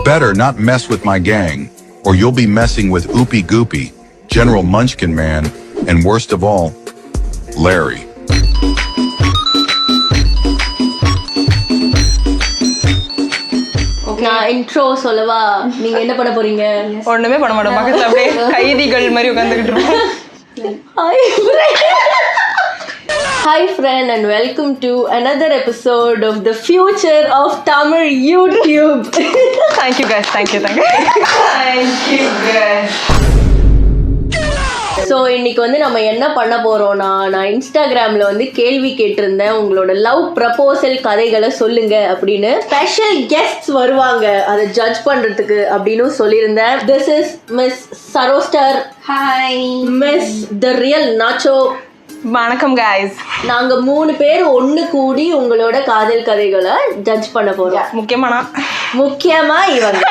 better not mess with my gang, or you'll be messing with Oopie Goopy, General Munchkin Man, and worst of all, Larry. நான் intro சொல்லவா? நீங்க என்ன பண்ண போறீங்க? ஒண்ணுமே பண்ண மாட்டோம். பக்கத்துல அப்படியே கைதிகள் மாதிரி உட்கார்ந்துகிட்டு இருக்கோம். Hi friend and welcome to another episode of the future of Tamil YouTube. Thank you guys. Thank you guys. So இன்னைக்கு வந்து நம்ம என்ன பண்ண போறோம்னா, நான் இன்ஸ்டாகிராம்ல வந்து கேள்வி கேட்டிருந்தேன், உங்களோட லவ் ப்ரப்போசல் கதைகளை சொல்லுங்க அப்படின்னு. ஸ்பெஷல் கெஸ்ட்ஸ் வருவாங்க அதை ஜட்ஜ் பண்றதுக்கு அப்படின்னு சொல்லியிருந்தேன். This is miss Sarostar. Hi. Miss the real Nacho. வணக்கம் guys. நாங்க 3 பேர் ஒண்ணு கூடி உங்களோட காதல் கதைகளை ஜட்ஜ் பண்ண போறோம். முக்கியமா இவங்க.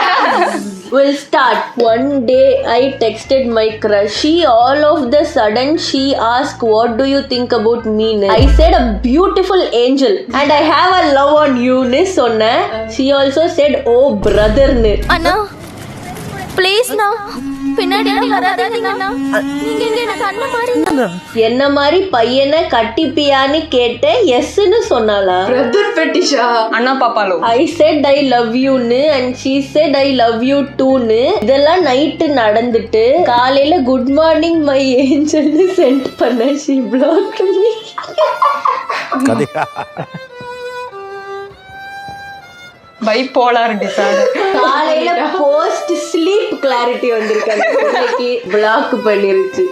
We'll start. One day I texted my crush. She all of the sudden she asked, "What do you think about me?" I said a beautiful angel and I have a love on you ன்னு சொன்னேன். She also said, "Oh brother ன்னு." அண்ணா please நா பின்னாடி வராதீங்கண்ணா. நீங்க எனக்கு அண்ணன் மாதிரி. என்ன மாதிரி பையனை கட்டிப்பியான்னு கேட்டேன். எஸ்ன்னு சொன்னாளா? பிரதர் ஃபெட்டிஷா? அண்ணா பாப்பாலோ. I said I love you ன்னு and she said I love you too ன்னு. இதெல்லாம் நைட்டு நடந்துட்டு காலையில குட் மார்னிங் மை ஏஞ்சல்னு சென்ட் பண்ண. she blocked me. Bipolar disorder. காலையில போஸ்ட் ஸ்லீப் கிளாரிட்டி வந்திருக்கு, அந்த பிள்ளைக்கு பிளாக் பண்ணிருச்சு.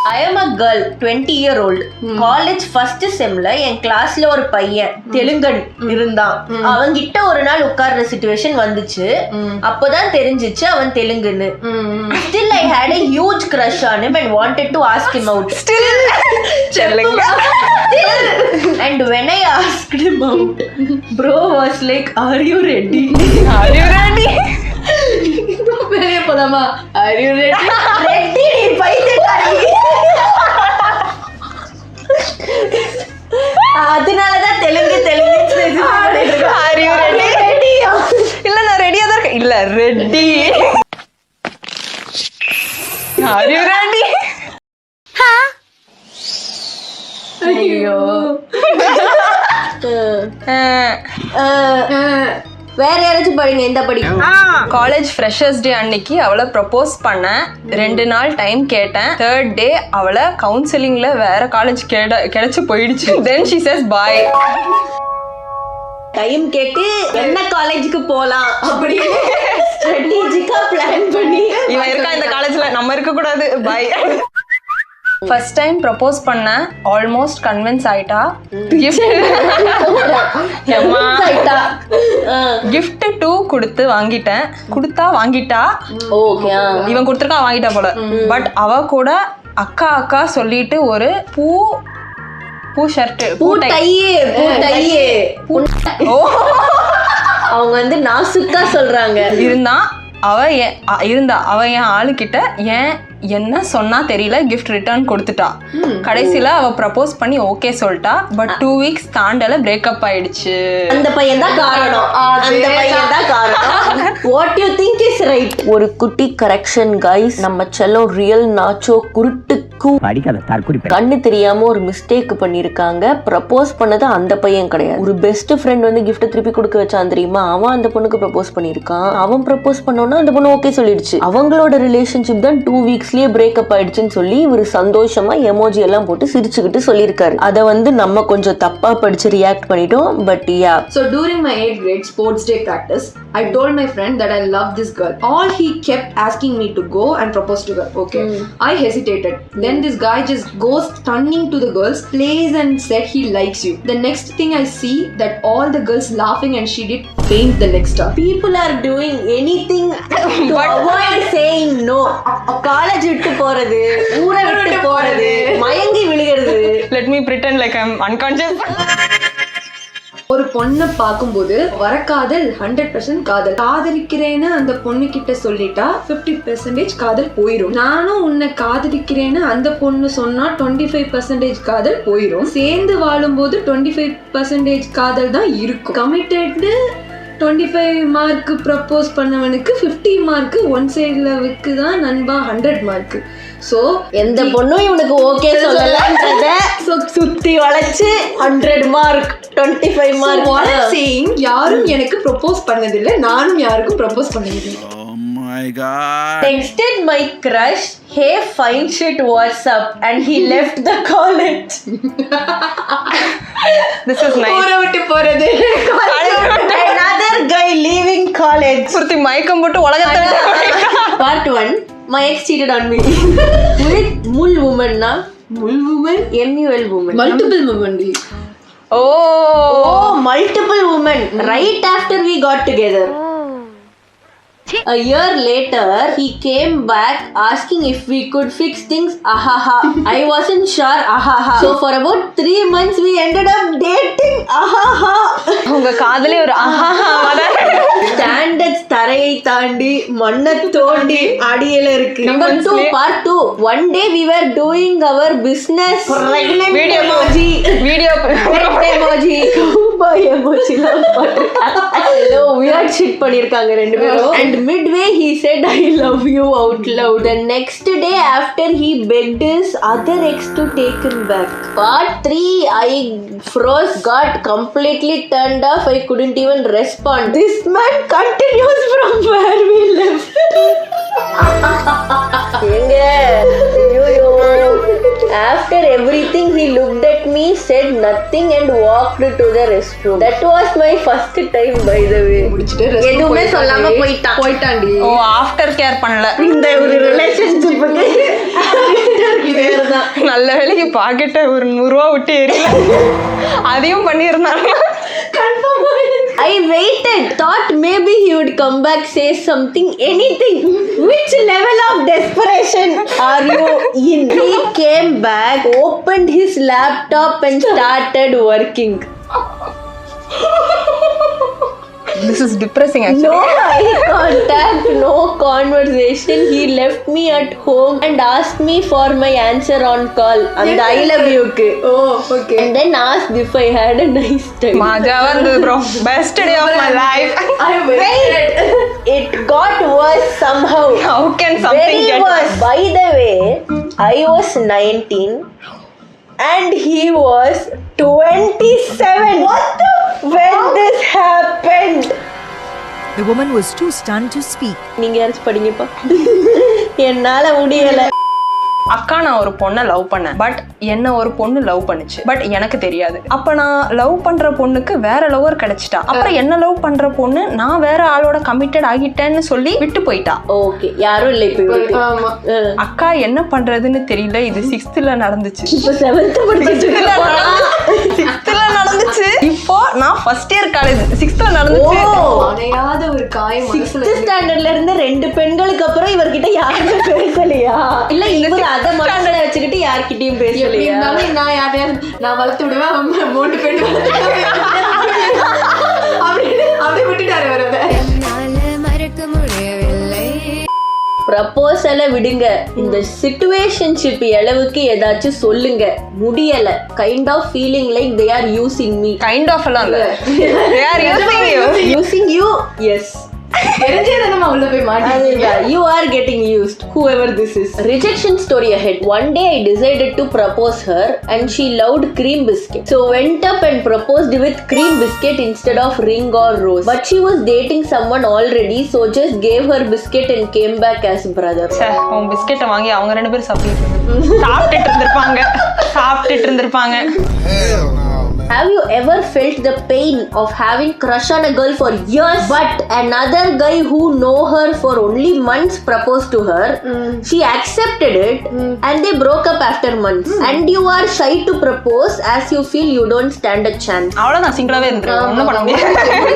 I am a girl, 20-year-old. College first செம்ல என் கிளாஸ்ல ஒரு பையன் தெலுங்கன் இருந்தான். அவன்கிட்ட ஒரு நாள் உட்கார்ற சிச்சுவேஷன் வந்துச்சு. அப்பதான் தெரிஞ்சிச்சு அவன் தெலுங்குன்னு. Still I had a huge crush on him and wanted to ask him out. Still. And when I asked him out, bro was like, "Are you ready?" Are you ready? வெளிய போலாமா? Are you ready? Ready நீ பைத்தியக்காரி. அதனாலதான் Telugu Are you ready? இல்ல நான் ரெடியா தான் இருக்கேன். இல்ல ரெடி. Are you ready? ஐயோ. வேற யாராச்சும் படிங்க. எந்த படிக்கும்? காலேஜ் ஃப்ரெஷர்ஸ் டே அன்னைக்கு அவளை ப்ரப்போஸ் பண்ண 2 நாள் டைம் கேட்டேன். 3rd டே அவளை கவுன்சிலிங்ல வேற காலேஜ் கிடைச்சு போயிடுச்சு. Then she chase bye. Time கேட்டு என்ன காலேஜுக்கு போலாம் அப்படின்னு ஸ்ட்ராட்டஜிக்கா பிளான் பண்ணி இவன் இருக்கா இந்த காலேஜ்ல, நம்ம இருக்க கூடாது, பாய். ஃபர்ஸ்ட் டைம் ப்ரப்போஸ் பண்ண ஆல்மோஸ்ட் கன்வின்ஸ் ஆயிட்டா. கிஃப்ட் 2 கொடுத்து வாங்கிட்டேன். வாங்கிட்டா. ஓகே. இவன் கொடுத்துருக்கா, வாங்கிட்டா போல. பட் அவ கூட அக்கா சொல்லிட்டு ஒரு பூ ஷர்ட் அவங்க வந்து நாசுக்கா சொல்றாங்க. அவ என் ஆளுகிட்ட என்ன சொன்னா தெரியல, கிஃப்ட் ரிட்டர்ன் கொடுத்துட்டா. கடைசியில அவ ப்ரப்போஸ் பண்ணி ஓகே சொல்லிட்டா. பட் 2 வீக்ஸ் தாண்டல பிரேக்கப் ஆயிடுச்சு. அந்த பையன் தான் காரணம். What you think is right? ஒரு குட்டி கரெக்ஷன் கைஸ், நம்ம செல்லம் ரியல் நாச்சோ குருட்டுக்கு கண்ணு தெரியாம ஒரு மிஸ்டேக் பண்ணிருக்காங்க. ப்ரப்போஸ் பண்ணது அந்த பையன் கிடையாது. ஒரு பெஸ்ட் ஃப்ரெண்ட் வந்து கிஃப்ட் திருப்பி கொடுக்க வச்சான் தெரியுமா, அவன் அந்த பொண்ணுக்கு ப்ரப்போஸ் பண்ணிருக்கான். அவன் ப்ரப்போஸ் பண்ணோன்னா அந்த பொண்ணு ஓகே சொல்லிடுச்சு. அவங்களோட ரிலேஷன்ஷிப் தான் 2 வீக்ஸ்லயே பிரேக்கப் ஆயிடுச்சுன்னு சொல்லி இவர் சந்தோஷமா எமோஜி எல்லாம் போட்டு சிரிச்சுக்கிட்டு சொல்லியிருக்காரு. அதை வந்து நம்ம கொஞ்சம் தப்பா படிச்சு ரியாக்ட் பண்ணிட்டோம். But yeah. So during my 8th grade sports day practice, I told my friend that I love this girl. All he kept asking me to go and propose to her. Okay. I hesitated. Then this guy just goes stunning to the girls, plays and said he likes you. The next thing I see that all the girls laughing and she did faint the next star. People are doing anything to avoid saying no. College விட்டு போறது, ஊரை விட்டு போறது, மயங்கி விழுகிறது. Let me pretend like I'm unconscious. ஒரு பொண்ணை பார்க்கும்போது வர காதல் 100% காதல். காதலிக்கிறேன்னு அந்த பொண்ணு கிட்ட சொல்லிட்டா 50% காதல் போயிரும். நானும் உன்னை காதலிக்கிறேன்னு அந்த பொண்ணு சொன்னா 25% காதல் போயிரும். சேர்ந்து வாழும்போது 25% காதல் தான் இருக்கும். கமிட்டட் 25 மார்க் ப்ரப்போஸ் பண்ணவனுக்கு 50 மார்க் ஒன் சைடுல விக்கு தான் நண்பா 100 மார்க். ஸோ எந்த பொண்ணும் இவனுக்கு ஓகே சொல்லலன்றத சுத்தி வளைச்சு 100 மார்க் 25 மார்க் சேயிங் யாரும் எனக்கு ப்ரப்போஸ் பண்ணதில்லை, நானும் யாருக்கும் ப்ரப்போஸ் பண்ணதில்லை. Texted my crush, hey fine shit what's up, and he left the college. This is nice. ஊரை விட்டு போறது. Another guy leaving college. சுருத்தி மயக்கம் போட்டு உலகத்தை Part 1, my ex cheated on me with mul woman na Mul woman? MUL woman. Multiple women. Oh, multiple women. Right after we got together. A year later, he came back asking if we could fix things. Ahaha. I wasn't sure. Ahaha. So for about 3 months, we ended up dating. Ahaha. உங்க காதலே ஒரு Standards தரையை தாண்டி மண்ணை தோண்டி அடியில இருக்கு. Number 2, part 2. One day we were doing our business. Pregnant Video emoji. Video Pet emoji. Bye emoji லாம் போட்டிருக்காங்க. Hello, weird shit பண்ணிருக்காங்க ரெண்டு பேரும். And midway he said I love you out loud. The next day after he begged his other ex to take him back. Part 3, I froze, got completely turned off. I couldn't even respond. This man continues from where we left. After everything he looked at me, said nothing and walked to the restroom. That was my first time by the way. எதுவுமே சொல்லாம போயிட்டாண்டி. ஓ after care பண்ணல. இந்த ஒரு ரிலேஷன்ஷிப்புக்கு நல்ல வேலைக்கு பாக்கெட்டை ஒரு 100 ரூபா விட்டு எரியல. அதையும் பண்ணியிருந்தாங்க. I waited, thought maybe he would come back, say something, anything. Which level of desperation are you in? He came back, opened his laptop and started working. This is depressing actually. No eye contact, no conversation. He left me at home and asked me for my answer on call. And I love you. Oh, okay. And then asked if I had a nice time. மஜாவா இருந்தது bro. Best day of my life. I waited. It got worse somehow. How can something Very get worse. By the way, I was 19 and he was 27. What the? When this happened? The woman was too stunned to speak. நீங்க யாராச்சும் படிங்கப்பா. என்னால முடியல. அக்கா நான் ஒரு பொண்ணை love பண்ணேன், but என்ன ஒரு பொண்ணு லவ் பண்ணுச்சு, பட் எனக்கு தெரியாது. அப்ப நான் லவ் பண்ற பொண்ணுக்கு வேற லவர் கிடைச்சிட்டா. அப்புறம் என்ன லவ் பண்ற பொண்ணு நான் வேற ஆளோட கமிட்டட் ஆகிட்டேன்னு சொல்லி விட்டு போயிட்டா. ஓகே, யாரும் இல்லை இப்போ இவருக்கு. ஆமா. அக்கா என்ன பண்றதுன்னு தெரியல. இது 6th நடந்துச்சு. இப்போ 7th படிச்சிட்டு நடந்துச்சு. இப்போ நான் ஃபர்ஸ்ட் இயர் காலேஜ் 6th நடந்துச்சு. அணையாத ஒரு காயம் மனசுல 6th ஸ்டாண்டர்ட்ல இருந்து 2 பெண்களுக்கு அப்புறம் இவர்கிட்ட யாருமே பேசலையா? இல்ல இவர் அத மனசுல வச்சுக்கிட்டு யார்கிட்டயும் பேசலையா? இருந்தாலும் நான் யாரையாவது நான் வளர்த்து விடுவேன், அவன் மோட்டு பெண் அப்படியே விட்டுட்டாரு வரத. ப்ரப்போசலை விடுங்க, இந்த சிச்சுவேஷன்ஷிப் அளவுக்கு ஏதாச்சும் சொல்லுங்க. முடியல. Kind of feeling like they are using me. Kind of எல்லாம் இல்ல. They are using you. Using you? Yes. தெரிஞ்சே நம்ம உள்ள போய் மாட்டீங்க. You are getting used, whoever this is. Rejection story ahead. One day I decided to propose her and she loved cream biscuit. So went up and proposed with cream biscuit instead of ring or rose. But she was dating someone already, so just gave her biscuit and came back as brother. உன் பிஸ்கெட்டை வாங்கி அவங்க 2 பேரும் சாப்பிட்டுட்டு இருந்திருப்பாங்க. Have you ever felt the pain of having crush on a girl for years, but another guy who know her for only months proposed to her? She accepted it and they broke up after months. And you are shy to propose as you feel you don't stand a chance. அவ்வளவுதான், சிங்கிளாவே இருந்துரும். ஒண்ணும் பண்ண முடியாது.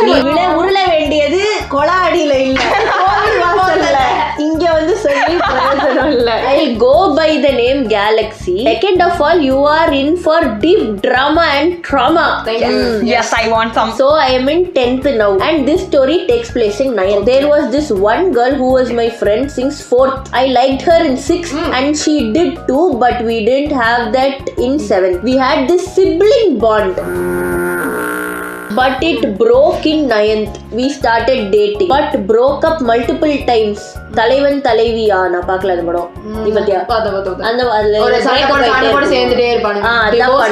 நீ உருள வேண்டியது கொலாடியில இல்ல, கோவில் வாசல்ல. இங்க வந்து சொல்லி பிரயோஜனம் இல்ல. I'll go by the name Galaxy. Second of all, you are in for deep drama and trauma. Yes, I want some. So I am in 10th now and this story takes place in 9th. There was this one girl who was my friend since 4th. I liked her in 6th and she did too, but we didn't have that in 7th. We had this sibling bond. But it broke in 9th. We started dating. But broke up multiple times. தலைவன் தலைவியா நான் பார்க்கல அந்த படம். நீ பாத்தியா? அந்த ஒரு சண்டை போட சேர்ந்துட்டே இருப்பானுங்க.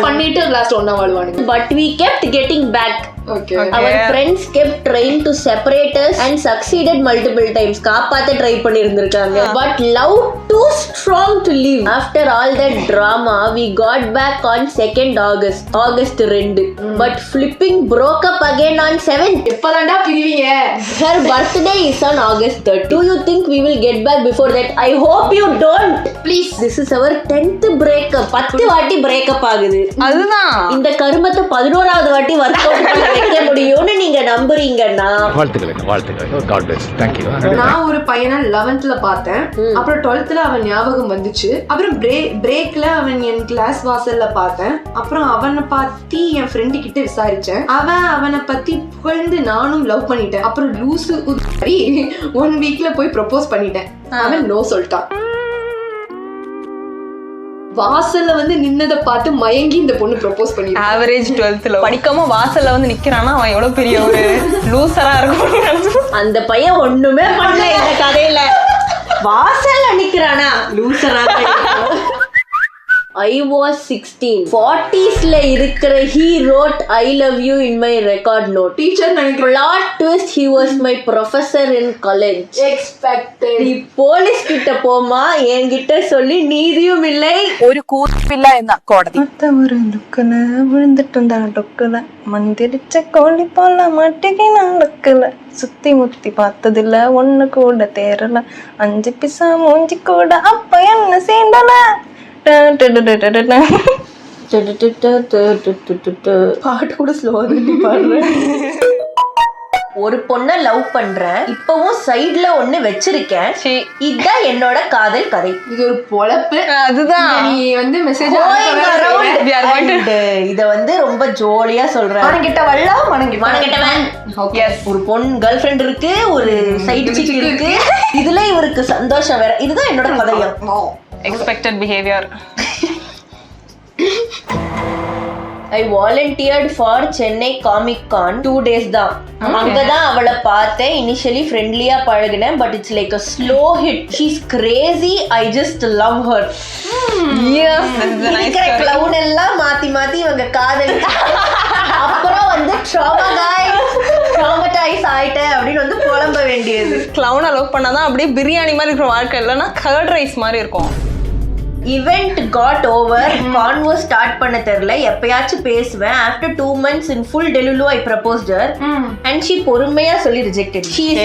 பண்ணிட்டு லாஸ்ட் ஒண்ணா வாழ்வானுங்க. But we kept getting back. Okay. Our friends kept trying to separate us and succeeded multiple times. காப்பாத்த try பண்ணிருந்திருக்காங்க. But love too strong to leave. After all that drama, we got back on 2nd August. August 2. But flipping broke up again on 7th. எப்பதான்டா பிரிவீங்க? Her birthday is on August 3rd. Do you think we will get back before that? I hope you don't. Please. This is our 10th breakup. 10 வாட்டி breakup ஆகுது. அதுதான் இந்த கருமத்தை 11வது வாட்டி work out பண்ண வைக்க முடியும்னு நீங்க நம்புறீங்கன்னா வாழ்த்துக்கள் God bless. Thank you. நான் ஒரு பையனை 11th பார்த்தேன். அப்புறம் 12th அவன் ஞாபகம் வந்துச்சு. அப்புறம் பிரேக்ல அவன் என் கிளாஸ் வாசல்ல பார்த்தேன். அப்புறம் அவனை பத்தி என் ஃப்ரெண்டு கிட்ட விசாரிச்சேன். அவனை பத்தி புகழ்ந்து நானும் லவ் பண்ணிட்டேன். அப்புறம் லூசு 1 வீக்ல போய் ப்ரப்போஸ் பண்ணிட்டேன். அவன் நோ சொல்லிட்டான். வாசல்ல வந்து நின்னதை பார்த்து மயங்கி இந்த பொண்ணு ப்ரப்போஸ் பண்ணி ஆவரேஜ் 12th படிக்காம வாசல்ல வந்து நிக்கிறானா அவன் எவ்வளவு பெரிய ஒரு லூசரா இருக்கும். அந்த பையன் ஒண்ணுமே பண்ணல இந்த கதையில. வாசல்ல நிக்கிறானா லூசரா? I was 16. 40sல இருக்கிற he wrote I love you in my record note. Teacher நினைக்கிறேன். Plot twist, he was my professor in college. Expected. நீ போலீஸ் கிட்ட போமா என்கிட்ட சொல்லி நீதியும் இல்லை ഒരു കൂർപ്പില്ല എന്ന കോടതി. ஒரு லுக்குல விழுந்துட்டு டொக்குல மந்திரிச்ச கோழி போல மாட்டிக்கு நடக்கல சுத்தி முத்தி பார்த்ததில்ல ஒண்ணு கூட தேரல 5 பிசா மூஞ்சி கூட அப்ப என்ன சீண்டல. பாட்டு கூட ஸ்லோவா பாடுறேன். ஒரு பொண்ண லவ் பண்றேன், இப்பவும் சைடுல ஒண்ணு வச்சிருக்கேன். இதுதான் என்னோட காதல் கதை. இது ஒரு பொழப்பு. அதுதான் நீ வந்து மெசேஜ் இத வந்து ரொம்ப ஜோலியா சொல்றேன். மனங்கிட்ட வல்லா மனங்கிட்டவன். ஒரு பொண்ணு கேர்ள் ஃப்ரெண்ட் இருக்கு, ஒரு சைடு சிக் இருக்கு. இதுல இவருக்கு சந்தோஷம் வேற. இதுதான் என்னோட கதையா. expected behavior. I volunteered for Chennai Comic Con 2 days தான். அங்கதான் அவளை பார்த்தேன். இனிஷியலி ஃப்ரெண்ட்லியா பழகினேன். But it's like a slow hit. She's crazy. I just love her. Yes, that's a nice story. clown எல்லாம் மாத்தி மாத்தி இவங்க காதல். அப்புறம் வந்து traumatized ஆயிட்டேன் அப்படின்னு வந்து புலம்ப வேண்டியது. clown லவ் பண்ணாதான் அப்படியே பிரியாணி மாதிரி இருக்கிற வாழ்க்கை இல்லைன்னா கர்ட் ரைஸ் மாதிரி இருக்கும். Event got over. Convo start பண்ண தெரியல. எப்பயாச்சும் பேசுவேன். After 2 months in full Delulu I proposed her. And she பொறுமையா சொல்லி rejected. She is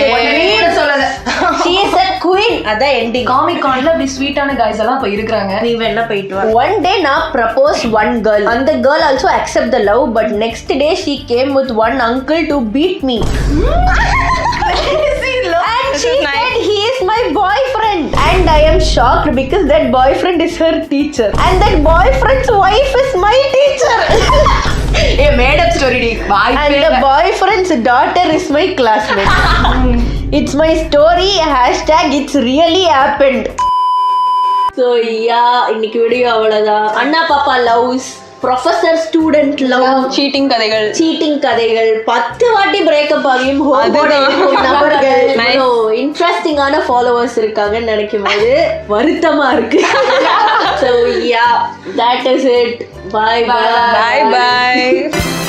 a queen. அதான் ending. காமிக் கான்ல அப்படி ஸ்வீட்டான गाइस எல்லாம் இப்ப இருக்காங்க. நீ வேணா போயிட்டு வா. One day நான் propose one girl. And the girl also accept the love. But next day she came with one uncle to beat me. And she said he is my boyfriend. And I am shocked because that boyfriend is her teacher. And that boyfriend's wife is my teacher. A made up story டி. And the boyfriend's daughter is my classmate. It's my story. #it's really happened. So yeah, இன்னைக்கு video அவ்வளவுதான். அண்ணா பாப்பா loves, professor student love, cheating கதைகள் 10 வாட்டி breakup ஆகியும் நபர்கள் இன்ட்ரெஸ்டிங்கான ஃபாலோவர்ஸ் இருக்காங்கன்னு நினைக்கும் போது வருத்தமா இருக்கு. So yeah, that is it. Bye bye. Bye bye.